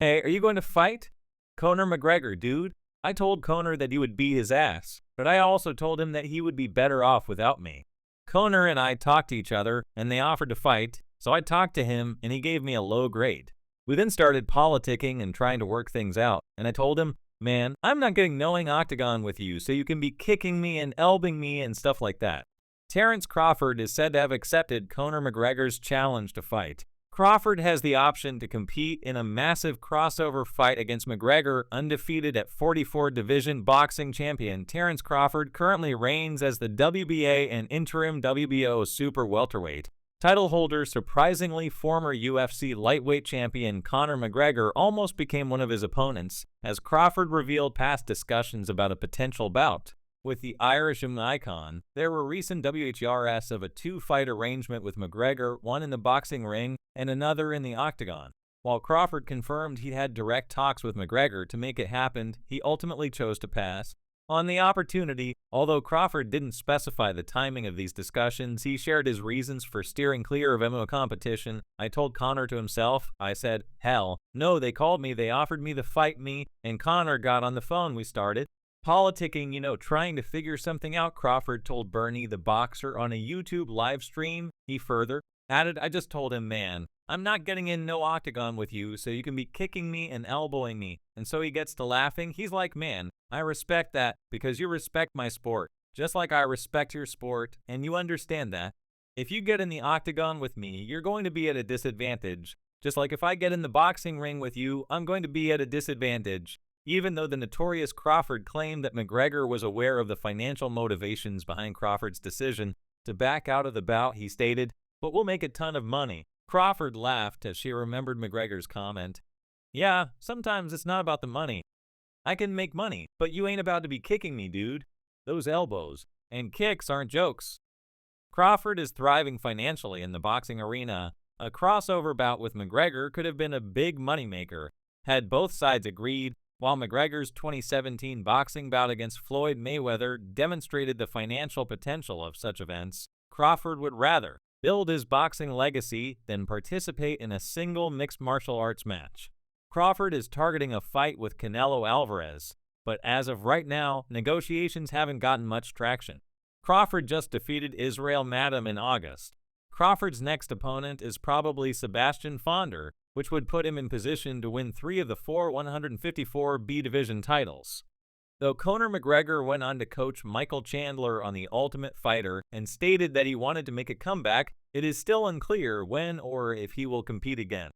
Hey, are you going to fight? Conor McGregor, dude. I told Conor that you would beat his ass, but I also told him that he would be better off without me. Conor and I talked to each other, and they offered to fight, so I talked to him, and he gave me a low grade. We then started politicking and trying to work things out, and I told him, man, I'm not getting knowing octagon with you, so you can be kicking me and elbowing me and stuff like that. Terence Crawford is said to have accepted Conor McGregor's challenge to fight. Crawford has the option to compete in a massive crossover fight against McGregor, undefeated at 44 division boxing champion. Terence Crawford currently reigns as the WBA and interim WBO super welterweight. Title holder, surprisingly former UFC lightweight champion Conor McGregor almost became one of his opponents, as Crawford revealed past discussions about a potential bout. With the Irish icon, there were recent WHRS of a two-fight arrangement with McGregor, one in the boxing ring and another in the octagon. While Crawford confirmed he'd had direct talks with McGregor to make it happen, he ultimately chose to pass on the opportunity. Although Crawford didn't specify the timing of these discussions, he shared his reasons for steering clear of MMA competition. I told Conor to himself, I said, hell, no, they called me, they offered me to fight me, and Conor got on the phone, we started politicking, trying to figure something out, Crawford told Bernie the Boxer on a YouTube live stream. He further added, I just told him, man, I'm not getting in no octagon with you, so you can be kicking me and elbowing me. And so he gets to laughing. He's like, man, I respect that because you respect my sport, just like I respect your sport, and you understand that. If you get in the octagon with me, you're going to be at a disadvantage. Just like if I get in the boxing ring with you, I'm going to be at a disadvantage. Even though the notorious Crawford claimed that McGregor was aware of the financial motivations behind Crawford's decision to back out of the bout, he stated, but we'll make a ton of money. Crawford laughed as she remembered McGregor's comment. Yeah, sometimes it's not about the money. I can make money, but you ain't about to be kicking me, dude. Those elbows and kicks aren't jokes. Crawford is thriving financially in the boxing arena. A crossover bout with McGregor could have been a big moneymaker, had both sides agreed. While McGregor's 2017 boxing bout against Floyd Mayweather demonstrated the financial potential of such events, Crawford would rather build his boxing legacy than participate in a single mixed martial arts match. Crawford is targeting a fight with Canelo Alvarez, but as of right now, negotiations haven't gotten much traction. Crawford just defeated Israel Madam in August. Crawford's next opponent is probably Sebastian Fonder, which would put him in position to win 3 of the 4 154 B division titles. Though Conor McGregor went on to coach Michael Chandler on The Ultimate Fighter and stated that he wanted to make a comeback, it is still unclear when or if he will compete again.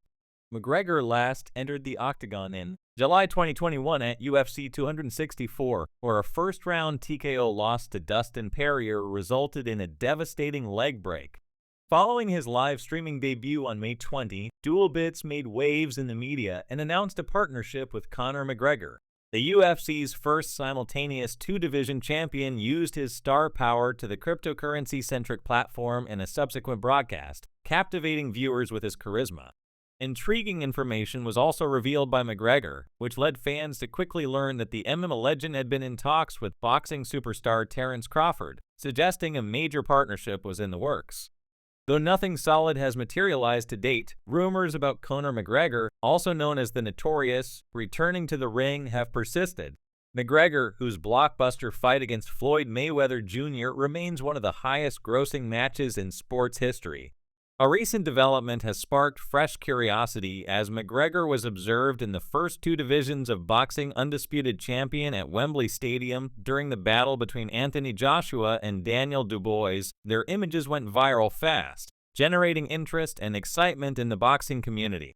McGregor last entered the octagon in July 2021 at UFC 264, where a first-round TKO loss to Dustin Poirier resulted in a devastating leg break. Following his live streaming debut on May 20, DualBits made waves in the media and announced a partnership with Conor McGregor. The UFC's first simultaneous two-division champion used his star power to the cryptocurrency-centric platform in a subsequent broadcast, captivating viewers with his charisma. Intriguing information was also revealed by McGregor, which led fans to quickly learn that the MMA legend had been in talks with boxing superstar Terence Crawford, suggesting a major partnership was in the works. Though nothing solid has materialized to date, rumors about Conor McGregor, also known as the Notorious, returning to the ring have persisted. McGregor, whose blockbuster fight against Floyd Mayweather Jr. remains one of the highest-grossing matches in sports history. A recent development has sparked fresh curiosity as McGregor was observed in the first 2 divisions of boxing undisputed champion at Wembley Stadium during the battle between Anthony Joshua and Daniel Dubois. Their images went viral fast, generating interest and excitement in the boxing community.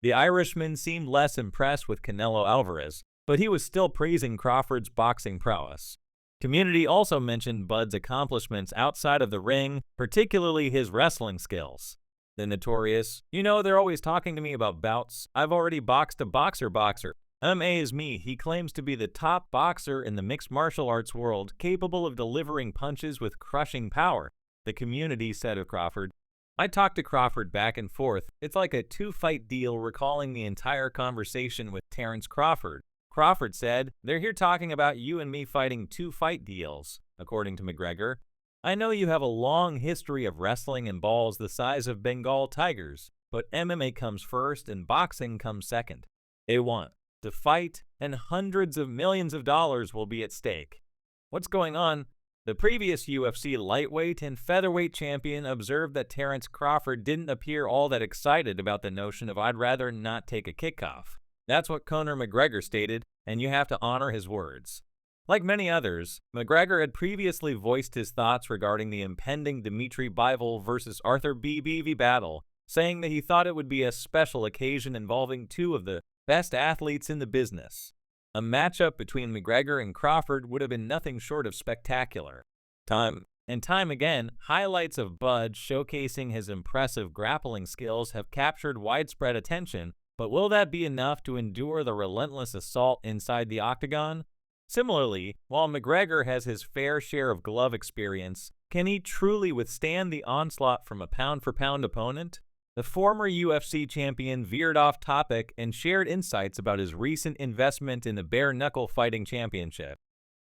The Irishman seemed less impressed with Canelo Alvarez, but he was still praising Crawford's boxing prowess. Community also mentioned Bud's accomplishments outside of the ring, particularly his wrestling skills. The Notorious, they're always talking to me about bouts. I've already boxed a boxer. Amazed me, he claims to be the top boxer in the mixed martial arts world, capable of delivering punches with crushing power, the community said of Crawford. I talked to Crawford back and forth. It's like a 2-fight deal, recalling the entire conversation with Terence Crawford. Crawford said, they're here talking about you and me fighting 2-fight deals, according to McGregor. I know you have a long history of wrestling and balls the size of Bengal tigers, but MMA comes first and boxing comes second. They want to fight, and hundreds of millions of dollars will be at stake. What's going on? The previous UFC lightweight and featherweight champion observed that Terence Crawford didn't appear all that excited about the notion of "I'd rather not take a kickoff." That's what Conor McGregor stated, and you have to honor his words. Like many others, McGregor had previously voiced his thoughts regarding the impending Dimitri Bivol versus Arthur BBV battle, saying that he thought it would be a special occasion involving two of the best athletes in the business. A matchup between McGregor and Crawford would have been nothing short of spectacular. Time and time again, highlights of Bud showcasing his impressive grappling skills have captured widespread attention, but will that be enough to endure the relentless assault inside the octagon? Similarly, while McGregor has his fair share of glove experience, can he truly withstand the onslaught from a pound-for-pound opponent? The former UFC champion veered off topic and shared insights about his recent investment in the bare-knuckle fighting championship.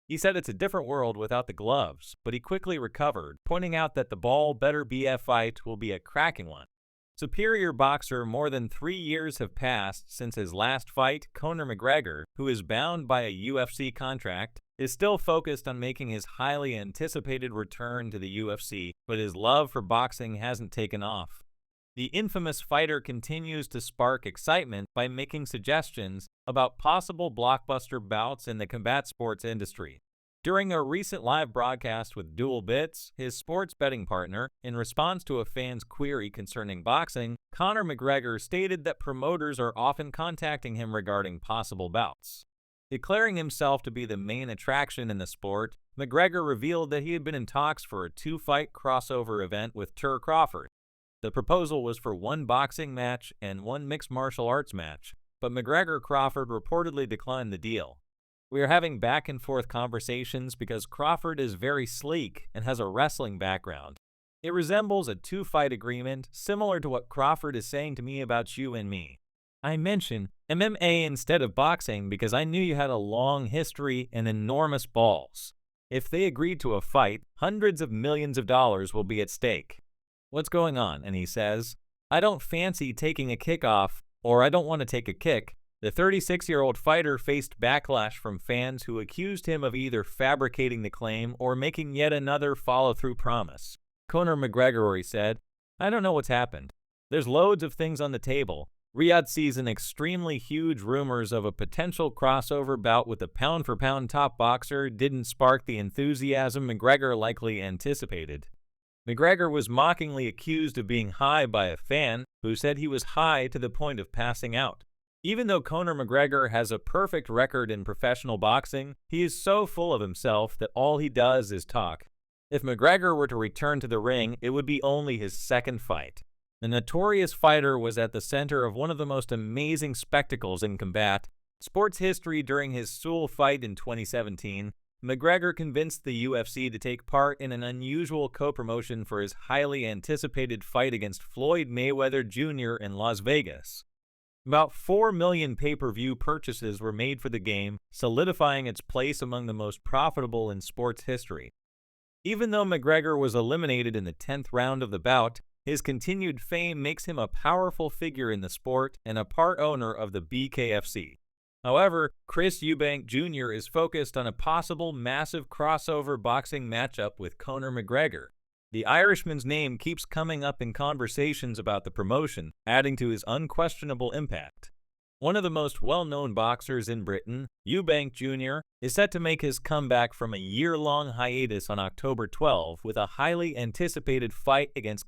He said it's a different world without the gloves, but he quickly recovered, pointing out that the ball better BF fight will be a cracking one. Superior boxer, more than 3 years have passed since his last fight. Conor McGregor, who is bound by a UFC contract, is still focused on making his highly anticipated return to the UFC, but his love for boxing hasn't taken off. The infamous fighter continues to spark excitement by making suggestions about possible blockbuster bouts in the combat sports industry. During a recent live broadcast with Dual Bits, his sports betting partner, in response to a fan's query concerning boxing, Conor McGregor stated that promoters are often contacting him regarding possible bouts. Declaring himself to be the main attraction in the sport, McGregor revealed that he had been in talks for a 2-fight crossover event with Terence Crawford. The proposal was for 1 boxing match and 1 mixed martial arts match, but McGregor-Crawford reportedly declined the deal. "We are having back-and-forth conversations because Crawford is very sleek and has a wrestling background. It resembles a 2-fight agreement, similar to what Crawford is saying to me about you and me. I mentioned MMA instead of boxing because I knew you had a long history and enormous balls. If they agreed to a fight, hundreds of millions of dollars will be at stake. What's going on?" And he says, "I don't fancy taking a kickoff, or I don't want to take a kick." The 36-year-old fighter faced backlash from fans who accused him of either fabricating the claim or making yet another follow-through promise. Conor McGregor said, "I don't know what's happened. There's loads of things on the table. Riyadh sees an extremely huge rumors of a potential crossover bout with a pound-for-pound top boxer didn't spark the enthusiasm McGregor likely anticipated." McGregor was mockingly accused of being high by a fan who said he was high to the point of passing out. Even though Conor McGregor has a perfect record in professional boxing, he is so full of himself that all he does is talk. If McGregor were to return to the ring, it would be only his 2nd fight. The notorious fighter was at the center of one of the most amazing spectacles in combat sports history during his Seoul fight in 2017. McGregor convinced the UFC to take part in an unusual co-promotion for his highly anticipated fight against Floyd Mayweather Jr. in Las Vegas. About 4 million pay-per-view purchases were made for the game, solidifying its place among the most profitable in sports history. Even though McGregor was eliminated in the 10th round of the bout, his continued fame makes him a powerful figure in the sport and a part owner of the BKFC. However, Chris Eubank Jr. is focused on a possible massive crossover boxing matchup with Conor McGregor. The Irishman's name keeps coming up in conversations about the promotion, adding to his unquestionable impact. One of the most well-known boxers in Britain, Eubank Jr., is set to make his comeback from a year-long hiatus on October 12 with a highly anticipated fight against